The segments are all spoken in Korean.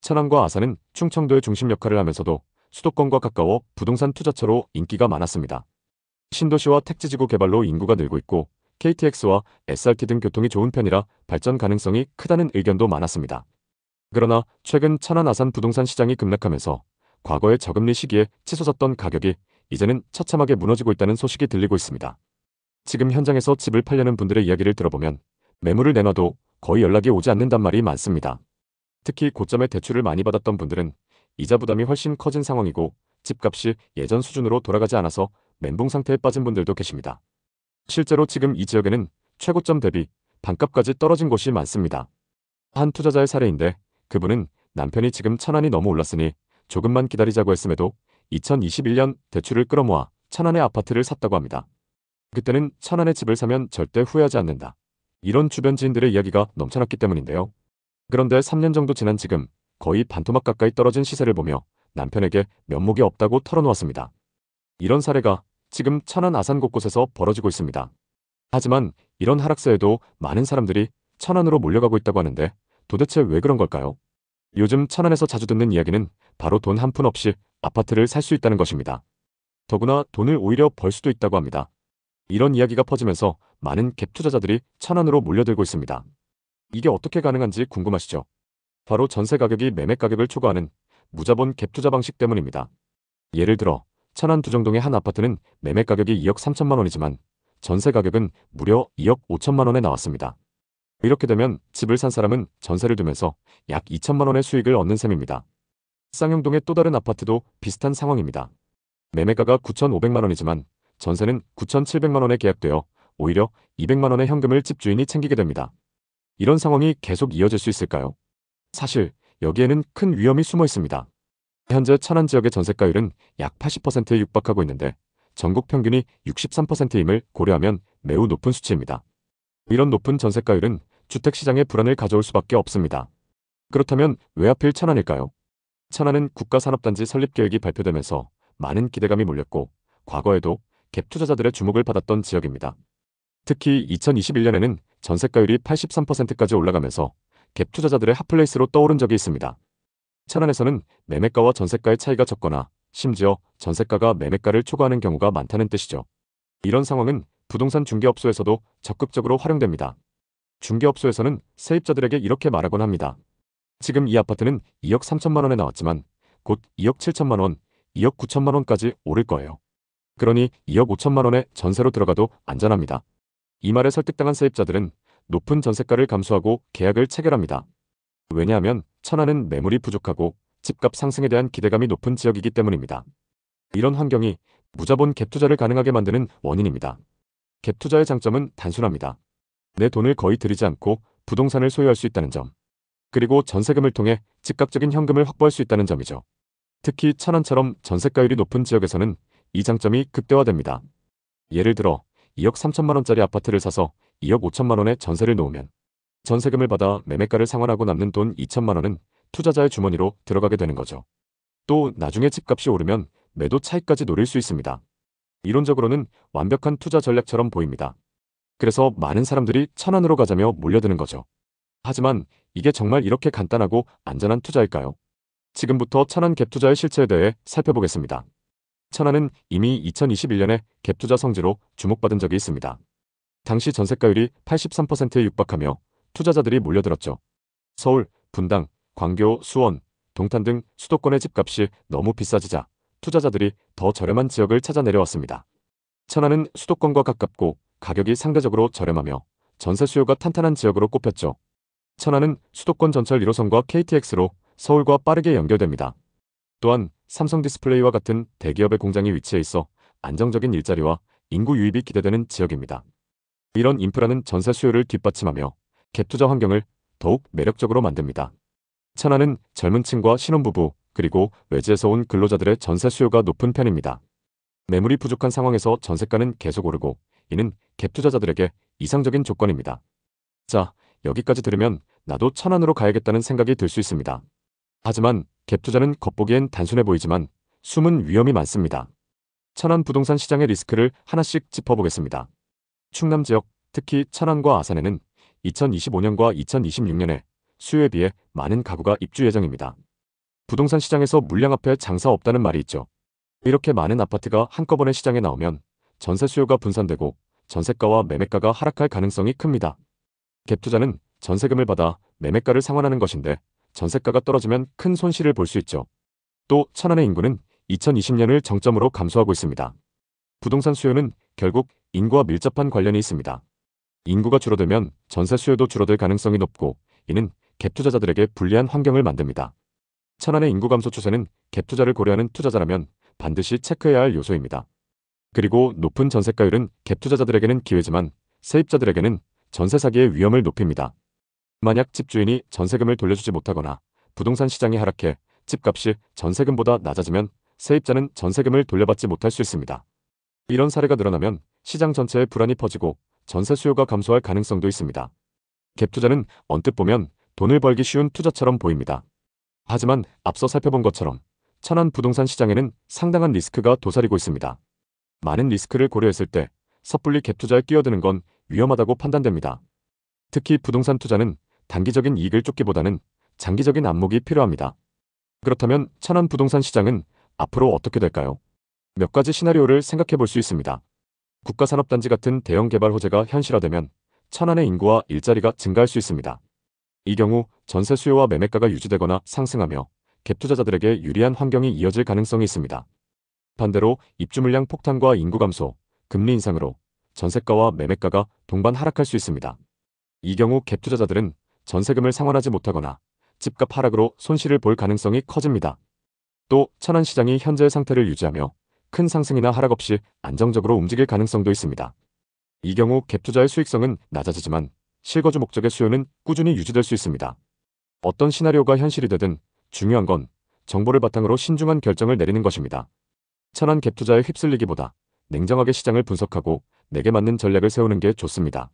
천안과 아산은 충청도의 중심 역할을 하면서도 수도권과 가까워 부동산 투자처로 인기가 많았습니다. 신도시와 택지지구 개발로 인구가 늘고 있고 KTX와 SRT 등 교통이 좋은 편이라 발전 가능성이 크다는 의견도 많았습니다. 그러나 최근 천안 아산 부동산 시장이 급락하면서 과거의 저금리 시기에 치솟았던 가격이 이제는 처참하게 무너지고 있다는 소식이 들리고 있습니다. 지금 현장에서 집을 팔려는 분들의 이야기를 들어보면 매물을 내놔도 거의 연락이 오지 않는단 말이 많습니다. 특히 고점에 대출을 많이 받았던 분들은 이자 부담이 훨씬 커진 상황이고 집값이 예전 수준으로 돌아가지 않아서 멘붕 상태에 빠진 분들도 계십니다. 실제로 지금 이 지역에는 최고점 대비 반값까지 떨어진 곳이 많습니다. 한 투자자의 사례인데 그분은 남편이 지금 천안이 너무 올랐으니 조금만 기다리자고 했음에도 2021년 대출을 끌어모아 천안의 아파트를 샀다고 합니다. 그때는 천안에 집을 사면 절대 후회하지 않는다. 이런 주변 지인들의 이야기가 넘쳐났기 때문인데요. 그런데 3년 정도 지난 지금 거의 반토막 가까이 떨어진 시세를 보며 남편에게 면목이 없다고 털어놓았습니다. 이런 사례가 지금 천안 아산 곳곳에서 벌어지고 있습니다. 하지만 이런 하락세에도 많은 사람들이 천안으로 몰려가고 있다고 하는데 도대체 왜 그런 걸까요? 요즘 천안에서 자주 듣는 이야기는 바로 돈 한 푼 없이 아파트를 살 수 있다는 것입니다. 더구나 돈을 오히려 벌 수도 있다고 합니다. 이런 이야기가 퍼지면서 많은 갭 투자자들이 천안으로 몰려들고 있습니다. 이게 어떻게 가능한지 궁금하시죠? 바로 전세 가격이 매매 가격을 초과하는 무자본 갭 투자 방식 때문입니다. 예를 들어 천안 두정동의 한 아파트는 매매 가격이 2억 3천만 원이지만 전세 가격은 무려 2억 5천만 원에 나왔습니다. 이렇게 되면 집을 산 사람은 전세를 두면서 약 2천만 원의 수익을 얻는 셈입니다. 쌍용동의 또 다른 아파트도 비슷한 상황입니다. 매매가가 9,500만 원이지만 전세는 9,700만 원에 계약되어 오히려 200만 원의 현금을 집주인이 챙기게 됩니다. 이런 상황이 계속 이어질 수 있을까요? 사실 여기에는 큰 위험이 숨어 있습니다. 현재 천안 지역의 전세가율은 약 80%에 육박하고 있는데 전국 평균이 63%임을 고려하면 매우 높은 수치입니다. 이런 높은 전세가율은 주택시장의 불안을 가져올 수밖에 없습니다. 그렇다면 왜 하필 천안일까요? 천안은 국가산업단지 설립 계획이 발표되면서 많은 기대감이 몰렸고 과거에도 갭 투자자들의 주목을 받았던 지역입니다. 특히 2021년에는 전세가율이 83%까지 올라가면서 갭 투자자들의 핫플레이스로 떠오른 적이 있습니다. 천안에서는 매매가와 전세가의 차이가 적거나 심지어 전세가가 매매가를 초과하는 경우가 많다는 뜻이죠. 이런 상황은 부동산 중개업소에서도 적극적으로 활용됩니다. 중개업소에서는 세입자들에게 이렇게 말하곤 합니다. 지금 이 아파트는 2억 3천만 원에 나왔지만 곧 2억 7천만 원, 2억 9천만 원까지 오를 거예요. 그러니 2억 5천만 원에 전세로 들어가도 안전합니다. 이 말에 설득당한 세입자들은 높은 전세가를 감수하고 계약을 체결합니다. 왜냐하면 천안은 매물이 부족하고 집값 상승에 대한 기대감이 높은 지역이기 때문입니다. 이런 환경이 무자본 갭 투자를 가능하게 만드는 원인입니다. 갭 투자의 장점은 단순합니다. 내 돈을 거의 들이지 않고 부동산을 소유할 수 있다는 점. 그리고 전세금을 통해 즉각적인 현금을 확보할 수 있다는 점이죠. 특히 천안처럼 전세가율이 높은 지역에서는 이 장점이 극대화됩니다. 예를 들어 2억 3천만 원짜리 아파트를 사서 2억 5천만 원의 전세를 놓으면 전세금을 받아 매매가를 상환하고 남는 돈 2천만 원은 투자자의 주머니로 들어가게 되는 거죠. 또 나중에 집값이 오르면 매도 차익까지 노릴 수 있습니다. 이론적으로는 완벽한 투자 전략처럼 보입니다. 그래서 많은 사람들이 천안으로 가자며 몰려드는 거죠. 하지만 이게 정말 이렇게 간단하고 안전한 투자일까요? 지금부터 천안 갭 투자의 실체에 대해 살펴보겠습니다. 천안은 이미 2021년에 갭 투자 성지로 주목받은 적이 있습니다. 당시 전세가율이 83%에 육박하며 투자자들이 몰려들었죠. 서울, 분당, 광교, 수원, 동탄 등 수도권의 집값이 너무 비싸지자 투자자들이 더 저렴한 지역을 찾아 내려왔습니다. 천안은 수도권과 가깝고 가격이 상대적으로 저렴하며 전세 수요가 탄탄한 지역으로 꼽혔죠. 천안은 수도권 전철 1호선과 KTX로 서울과 빠르게 연결됩니다. 또한 삼성 디스플레이와 같은 대기업의 공장이 위치해 있어 안정적인 일자리와 인구 유입이 기대되는 지역입니다. 이런 인프라는 전세 수요를 뒷받침하며 갭 투자 환경을 더욱 매력적으로 만듭니다. 천안은 젊은 층과 신혼부부 그리고 외지에서 온 근로자들의 전세 수요가 높은 편입니다. 매물이 부족한 상황에서 전세가는 계속 오르고 이는 갭 투자자들에게 이상적인 조건입니다. 자, 여기까지 들으면 나도 천안으로 가야겠다는 생각이 들 수 있습니다. 하지만 갭 투자는 겉보기엔 단순해 보이지만 숨은 위험이 많습니다. 천안 부동산 시장의 리스크를 하나씩 짚어보겠습니다. 충남 지역, 특히 천안과 아산에는 2025년과 2026년에 수요에 비해 많은 가구가 입주 예정입니다. 부동산 시장에서 물량 앞에 장사 없다는 말이 있죠. 이렇게 많은 아파트가 한꺼번에 시장에 나오면 전세 수요가 분산되고 전세가와 매매가가 하락할 가능성이 큽니다. 갭 투자는 전세금을 받아 매매가를 상환하는 것인데 전세가가 떨어지면 큰 손실을 볼 수 있죠. 또 천안의 인구는 2020년을 정점으로 감소하고 있습니다. 부동산 수요는 결국 인구와 밀접한 관련이 있습니다. 인구가 줄어들면 전세 수요도 줄어들 가능성이 높고 이는 갭 투자자들에게 불리한 환경을 만듭니다. 천안의 인구 감소 추세는 갭 투자를 고려하는 투자자라면 반드시 체크해야 할 요소입니다. 그리고 높은 전세가율은 갭 투자자들에게는 기회지만 세입자들에게는 전세 사기의 위험을 높입니다. 만약 집주인이 전세금을 돌려주지 못하거나 부동산 시장이 하락해 집값이 전세금보다 낮아지면 세입자는 전세금을 돌려받지 못할 수 있습니다. 이런 사례가 늘어나면 시장 전체에 불안이 퍼지고 전세 수요가 감소할 가능성도 있습니다. 갭 투자는 언뜻 보면 돈을 벌기 쉬운 투자처럼 보입니다. 하지만 앞서 살펴본 것처럼 천안 부동산 시장에는 상당한 리스크가 도사리고 있습니다. 많은 리스크를 고려했을 때 섣불리 갭 투자에 끼어드는 건 위험하다고 판단됩니다. 특히 부동산 투자는 단기적인 이익을 쫓기보다는 장기적인 안목이 필요합니다. 그렇다면 천안 부동산 시장은 앞으로 어떻게 될까요? 몇 가지 시나리오를 생각해 볼 수 있습니다. 국가산업단지 같은 대형 개발 호재가 현실화되면 천안의 인구와 일자리가 증가할 수 있습니다. 이 경우 전세 수요와 매매가가 유지되거나 상승하며 갭 투자자들에게 유리한 환경이 이어질 가능성이 있습니다. 반대로 입주 물량 폭탄과 인구 감소, 금리 인상으로 전세가와 매매가가 동반 하락할 수 있습니다. 이 경우 갭 투자자들은 전세금을 상환하지 못하거나 집값 하락으로 손실을 볼 가능성이 커집니다. 또 천안 시장이 현재의 상태를 유지하며 큰 상승이나 하락 없이 안정적으로 움직일 가능성도 있습니다. 이 경우 갭 투자의 수익성은 낮아지지만 실거주 목적의 수요는 꾸준히 유지될 수 있습니다. 어떤 시나리오가 현실이 되든 중요한 건 정보를 바탕으로 신중한 결정을 내리는 것입니다. 천안 갭 투자에 휩쓸리기보다 냉정하게 시장을 분석하고 내게 맞는 전략을 세우는 게 좋습니다.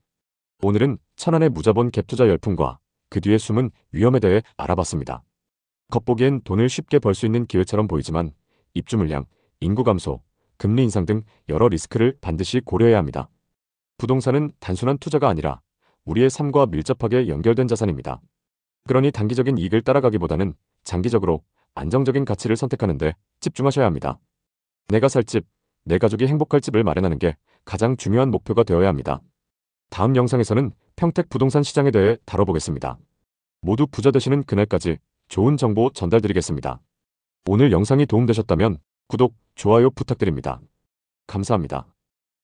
오늘은 천안의 무자본 갭 투자 열풍과 그 뒤에 숨은 위험에 대해 알아봤습니다. 겉보기엔 돈을 쉽게 벌 수 있는 기회처럼 보이지만 입주 물량, 인구 감소, 금리 인상 등 여러 리스크를 반드시 고려해야 합니다. 부동산은 단순한 투자가 아니라 우리의 삶과 밀접하게 연결된 자산입니다. 그러니 단기적인 이익을 따라가기보다는 장기적으로 안정적인 가치를 선택하는 데 집중하셔야 합니다. 내가 살 집, 내 가족이 행복할 집을 마련하는 게 가장 중요한 목표가 되어야 합니다. 다음 영상에서는 평택 부동산 시장에 대해 다뤄보겠습니다. 모두 부자 되시는 그날까지 좋은 정보 전달드리겠습니다. 오늘 영상이 도움되셨다면 구독, 좋아요 부탁드립니다. 감사합니다.